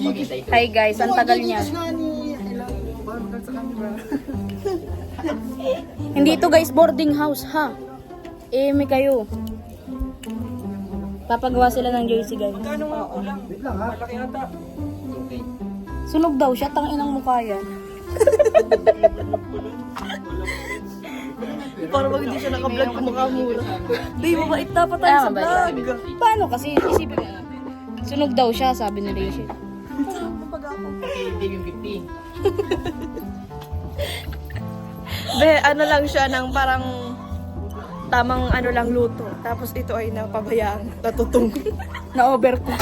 Hi guys, ang tagal niya. Hindi ito guys, boarding house ha. May kayo. Papagawa sila ng jersey guys. Sunog daw siya, tanginang mukha yan. Para wag hindi siya naka-vlog kung makamura. Babe, mabait dapat tayo sa vlog. Paano kasi? Isipin mo. Sunog daw siya, sabi ni Rachel. Be, ano lang siya ng parang tamang ano lang luto. Tapos ito ay napabayaan, natutong. Na-overcook.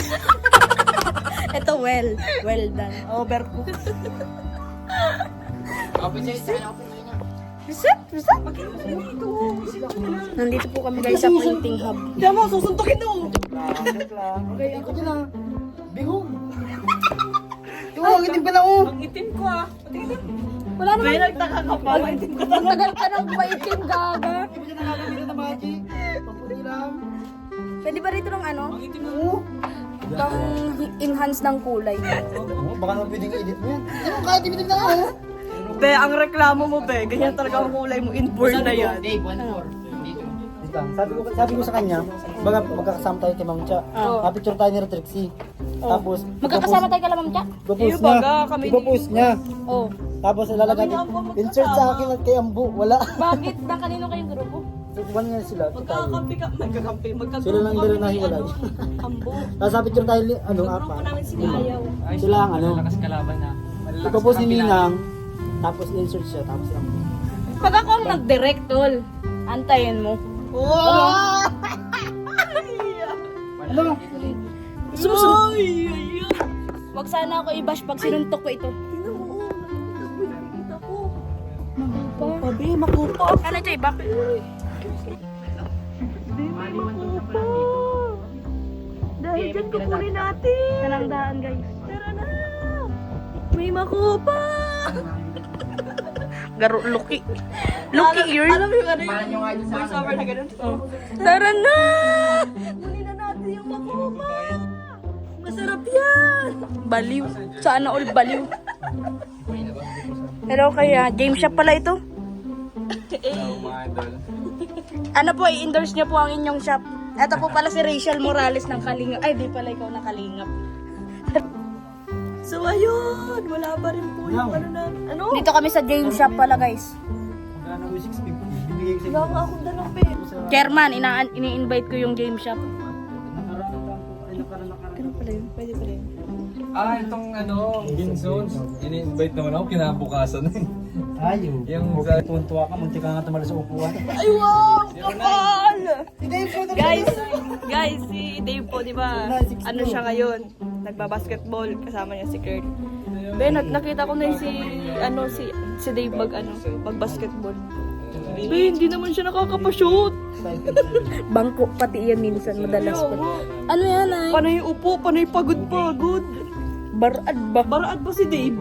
Ito well done. Overcook. Reset? Nandito po kami guys sa printing hub. Diyan mo, susuntukin mo! Okay, ako dyan ah. Bihong. Yung itim ka na oh. Ang itim ko ah. Wala naman. May nagtaka ka pa. Ang itim ko Ang tagal ka ng maitim, gaga. Hindi mo dyan nakakabili na magic. Paputi lang. Pwede ba rito ng ano? Ang itim na oh. Pang enhance ng kulay. Oh, baka naman pwedeng i-edit mo yan. Ano, kahit itim na oh. Be, ang reklamo mo be, ganyan talaga ang kulay mo, inborn na yan. Wait lang. Sabi ko sa kanya, baga magkakasama tayo kay Ma'am Cha. Kapicture tayo ni Trixie. Tapos, Magkakasama tayo kala Ma'am Cha? Iyo, ipopost baga, niya. kami ni- Ipopost niya. Oh. Tapos ilalagay natin. Insert sa akin at kay Ambu. Wala. Bakit? Na kanino kayong grupo? One nga sila. Tayo. Magkakampi ka, magkakampi, Sila lang dala na hiwalay. Ambo. Tapos sa picture tayo, ano, Grupo apa. namin sinayaw. Sila ang ano. Lakas kalaban na. Ipopost ni Ninang. Tapos insert siya. Tapos si Ambu. Pag ako ang nag-direct, tol, antayin mo. Wow! Ano? Susunod. Wag sana ako i-bash pag sinuntok ko ito. Pabi, makupa. Ano ito, iba? Makupa. Dahil dyan kukunin natin. Kanang daan, guys. Tara na. May makupa. Garo, Lucky ear. Alam mo yung ano yung voice over na ganun? Tara na! Kunin na natin yung makupa. Masarap yan. Baliw. Sana all baliw. Pero kaya, game shop pala ito. Ano po, i-endorse niyo po ang inyong shop. Ito po pala si Rachel Morales ng Kalingap. Ay, di pala ikaw ng Kalingap. So ayun, wala pa rin po yung ano na. Ano? Dito kami sa game shop pala, guys. Wala na 650. Bibigay ko sa Wala nga akong dalang pen. Chairman, ini-invite ko yung game shop. Ganun pala yun, pwede pala yun. Itong ano, Green Zones. Ini-invite naman ako kinabukasan eh. Ayaw. Yung Okay, tuwan-tuwa ka. Munti ka nga tumala sa upuan. Ay wow! Kapal! Guys, si Dave po, di ba? Ano siya ngayon? Nagbabasketball, kasama niya si Kurt. Ben, nakita ko na yung si Dave mag-basketball. Ben, hindi naman siya nakakapashoot. Bangko pati yan minsan, madalas pa. Ano yan ay? Panay upo, panay pagod-pagod. Barad ba? Baraad ba si Dave?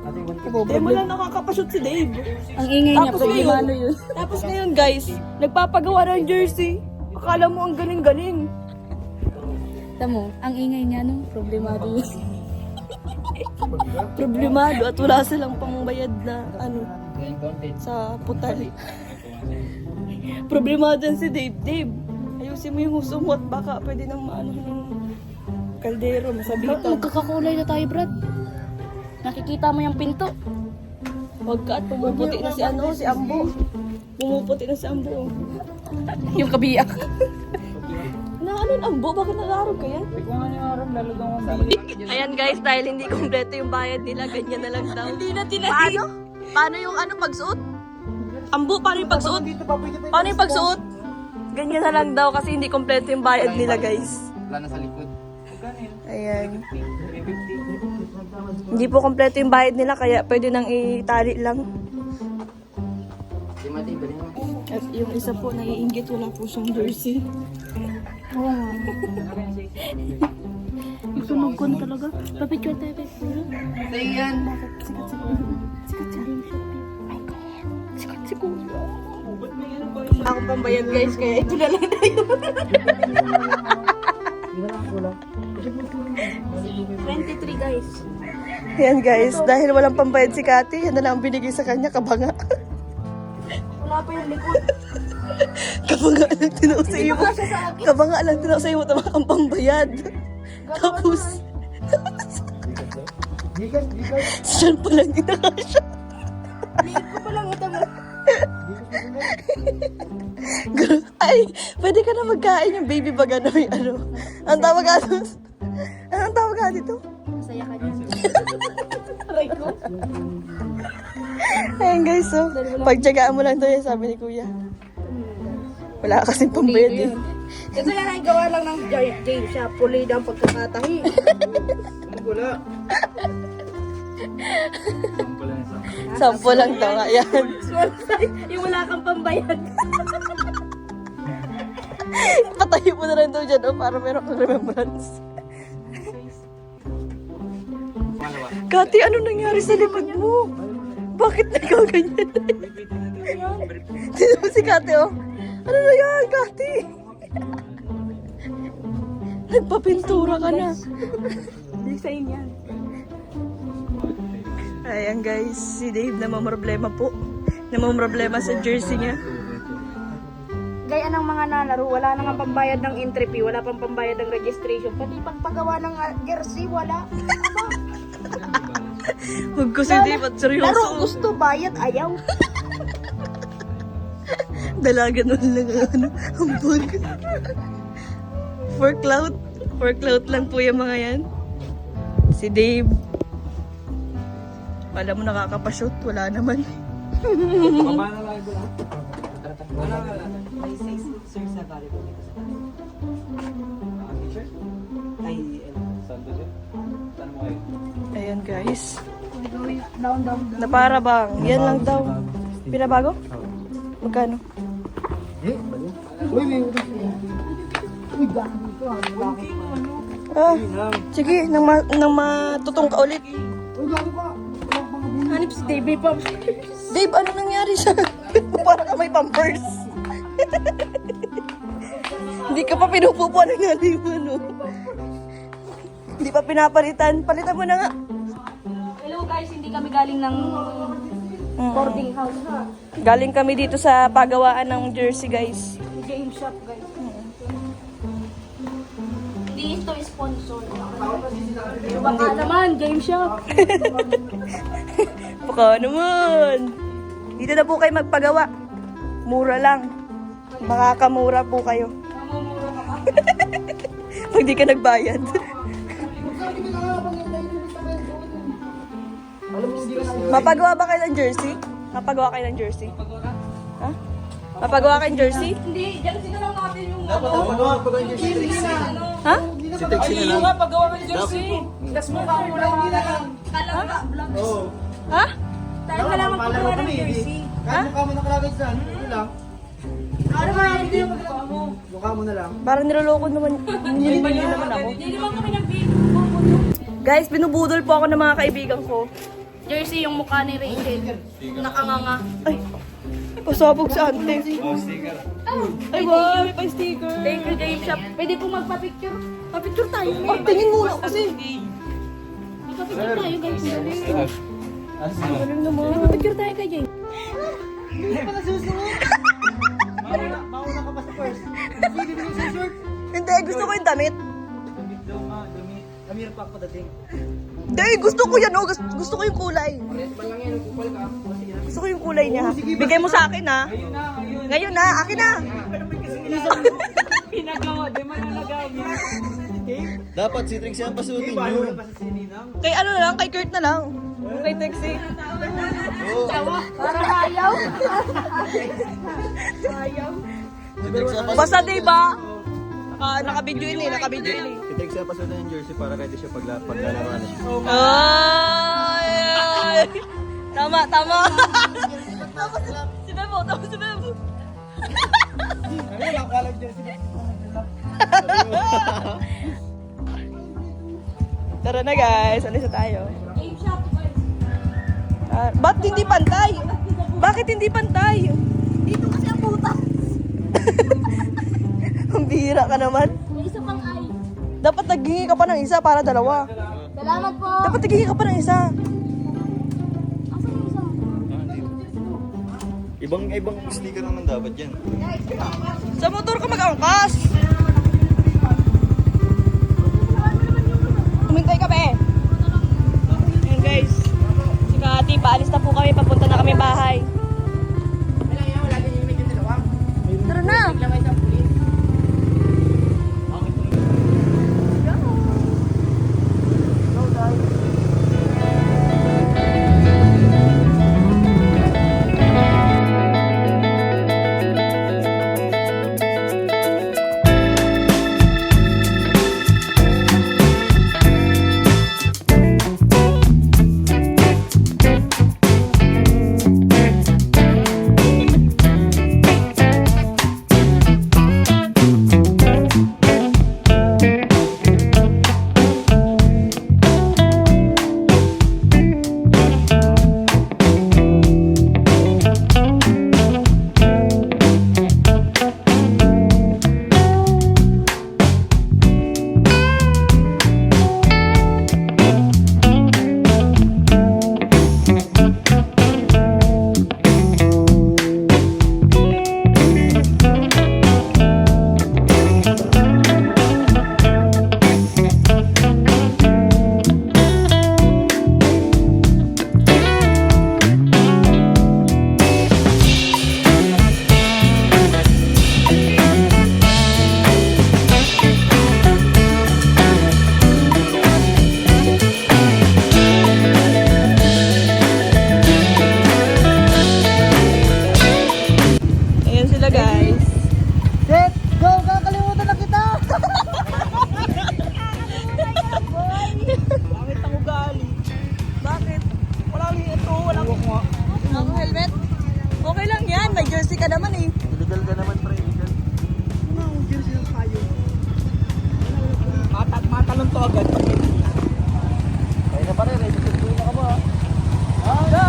Hindi mo lang nakakapashoot si Dave. Ang ingay niya, Tapos problemado ngayon, yun. tapos ngayon guys, nagpapagawa ng jersey. Akala mo ang galing-galing. Tamo, ang ingay niya, no? Problemado yun. Problemado at wala silang pangbayad na sa putal. Problemado yan si Dave. Dave, ayusin mo yung huso mo at baka pwede nang maano ng kaldero, masabitan. Magkakakulay na tayo, Brad. Nakikita mo yung pinto. Huwag ka at pumuputi na si Ambo. Pumuputi na si Ambo. Yung kabiyak. Ano yung Ambo? Bakit nag-aaral ka yan? Ayan guys, dahil hindi kompleto yung bayad nila, ganyan na lang daw. Hindi na tinagin. Paano yung pagsuot? Ambo, paano yung pagsuot? Paano yung pagsuot? Ganyan na lang daw kasi hindi kompleto yung bayad nila guys. Wala na sa likod. Ayan. Hindi po kompleto yung bayad nila kaya pwede nang itali lang. At yung isa po naiinggit, wala po siyang jersey. Oo nga. Sunog ko na talaga. Papicture tayo, picture. Ayan. Sikat si Kuya. Ako pambayad guys, kaya ito na lang tayo. Hindi na lang ako lang. 23 guys. Yan guys, dahil walang pambayad si Kati, yan na lang ang binigay sa kanya, kabanga. Wala pa yung likod. Kabanga lang tinaw sa iyo. Kabanga lang tinaw sa iyo, tama kang pambayad. Tapos, siyan pa lang ginakasya. Liit ko pa lang ito mo. Ay, pwede ka na magkain yung baby baga na may ano. Ang tawag ka doon? Anong tawag ka dito? Masaya ka niya. Aray ko. Ayan guys, so, pagtyagaan mo lang to yan, sabi ni Kuya. Wala ka kasing pambayad eh. Kasi yan ay gawa lang ng game shop. Pulida ang pagkakatahi. Wala. Sampo lang to nga yan. Small size. Yung wala kang pambayad. Patayo mo na lang to dyan, oh, para meron kang remembrance. Kati, ano nangyari sa likod mo? Bakit nagkaganyan? Tignan mo si Kati, oh. Ano na yan, Kati? Nagpapintura ka na. Design yan. Ayan guys, si Dave namamroblema po. Namamroblema sa jersey niya. Gaya ng mga nalaro, wala nang pambayad ng entry fee, wala pang pambayad ng registration, pati pagpagawa ng jersey, wala. Huwag ko si Dave at seryoso. Laro, gusto, bayad, ayaw. Dalaga nun lang ang ano, ang bag. For clout. For clout lang po yung mga yan. Si Dave. Wala mo nakakapashoot, wala naman. Baba na lang ito. May sir sa bali po dito sa ay, Saan to siya? Saan mo kayo? Ayan guys. Down, down, down. Na para bang, yan lang daw. Pinabago? Magkano? Ah, sige, nang matutong ka ulit. Hanip si Davey pa. Dave, ano nangyari sa para ka may pampers? Hindi ka pa pinupupuan ng aliwan, no? Hindi pa pinapalitan. Palitan mo na nga. Hello guys, hindi kami galing ng boarding house. Galing kami dito sa pagawaan ng jersey, guys. Game shop guys. Hindi ito sponsor. Baka naman, game shop. Baka naman. Dito na po kayo magpagawa. Mura lang. Makakamura po kayo. Pag di ka nagbayad. Mapagawa ba kayo ng jersey? Mapagawa kayo ng jersey? Ha? Mapagawa kayo ng jersey? Hindi, dyan sila lang natin yung Ha? yung nga paggawa ng jersey. Tapos mukha mo lang kalangga vlogs. Ha? Tayo ka lang magpagawa ng jersey. kahit mukha mo nakalagay dyan, yun lang. Ano ba yung video magagawa mo? Mukha mo na lang. Parang niloloko naman. Niloloko naman ako. Hindi naman kami nag-video. Guys, binubudol po ako ng mga kaibigan ko. Jersey yung mukha ni Rachel. Nakanganga. Ay, pasabog sa ante. Ay, wow, may pa-sticker. Thank you, Game Shop. Pwede po magpa-picture. Pa-picture tayo. Oh, tingin muna kasi. Magpa-picture tayo, guys. Galing naman. Magpa-picture tayo kay James. Hindi pa nasusunod. Mauna ka pa sa first. Hindi mo yung susunod. Hindi, gusto ko yung damit. Damit daw nga, damit. Amir pa ako dating. Hindi, gusto ko yan, oh. Gusto ko yung kulay. Gusto ko yung kulay niya. Bigay mo sa akin, ha? Ngayon na, akin na. Dapat si Trixie ang pasutin nyo. Kay ano na lang, kay Kurt na lang. Kay Texie. Parang ayaw. Si Trixie ang Basta, diba? Naka-video yun eh, naka-video yun eh. Si Trixie ang pasutin ng jersey para ready siya paglalaban na siya. Ay, ay. Tama, tama. Tama si Memo, tama si Memo. Tara na guys, alis na tayo. Game Shop, guys. Ba't hindi pantay? Bakit hindi pantay? Dito kasi ang puta. Ang bihira ka naman. May isa pang eye. Dapat naghingi ka pa ng isa para dalawa. Salamat po. Dapat naghingi ka pa ng isa. Ibang sticker naman dapat yan. Sa motor ka mag-angkas. Humintay ka ba eh? Ayan guys. Si Kati, paalis na po kami. Papunta na kami bahay. Tara na. Ayan sila guys. Set, go! Kakalimutan na kita! Bakit ang ugali? Bakit? Wala kang ito, wala kang helmet. Okay lang yan, may jersey ka naman eh. Illegal ka naman, pre. Illegal. Matalon to agad. Kaya na pa rin, ready to na ka ba? Go!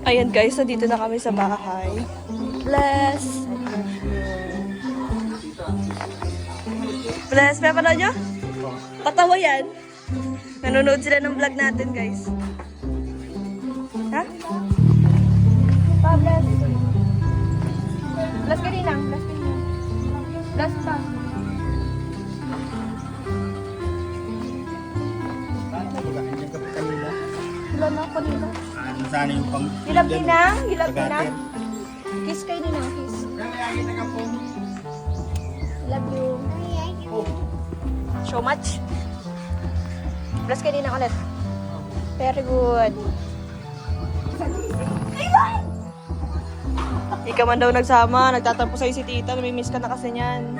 Ayan guys, so dito na kami sa bahay. Bless! Bless, may panood nyo? Patawa yan. Nanonood sila ng vlog natin guys. Ha? Pa, bless. Bless ka rin lang. Bless ka rin lang. Bless pa. Wala na ako nila. Sana yung pang... Hilab ninang. Hilab ninang. Kiss kayo ninang. Kiss. Love you. So much. Bless kayo ninang ulit. Very good. Ikaw man daw nagsama, nagtatampo sa'yo si tita, namimiss ka na kasi niyan.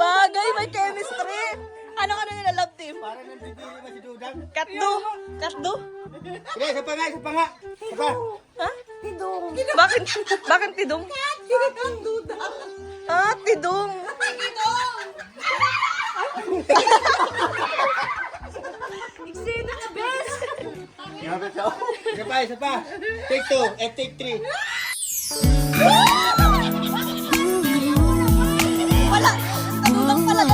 Bagay, may chemistry. Ano nila love team? Parang nandito ba si Dudang? Katdo? Katdo? Sige, isa pa nga, isa pa nga. Isa pa. Ha? Tidong. Bakit tidong? Tidong Dudang. Ah, tidong. Tidong. Eksena na, best! Isa pa, isa pa. Take 2 and take 3. Wala. Tidong pala.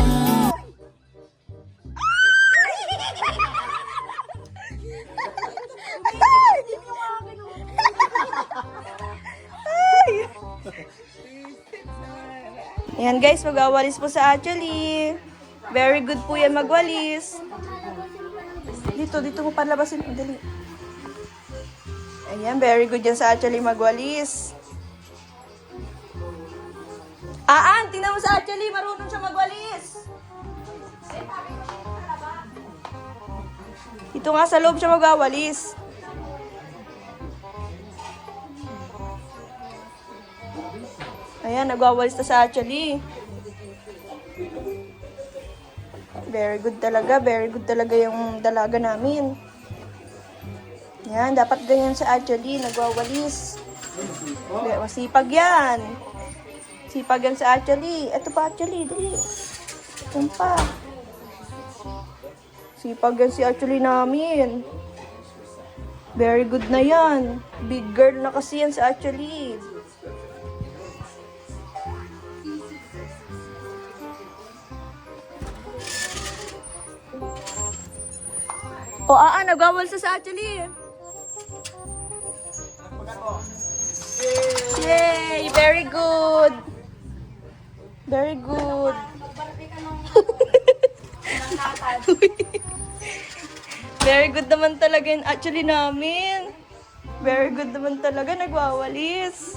Ayan guys, magwawalis po sa Actually. Very good po yan magwalis. Dito mo palabasin. Dali. Ayan, very good yan sa Actually magwalis. Tingnan mo sa Actually, marunong siya magwalis. Dito nga sa loob siya magwawalis. Ayan, nagwawalis na sa Actually. Very good talaga yung dalaga namin. Yan, dapat ganyan sa Actually, nagwawalis. Masipag yan. Sipag yan sa Actually. Ito pa Actually, dali. Ito pa. Sipag yan si Actually namin. Very good na yan. Big girl na kasi yan sa Actually. Nagwawal sa Actually. Yay! Very good. Very good. Very good naman talaga yung Actually namin. Very good naman talaga, nagwawalis.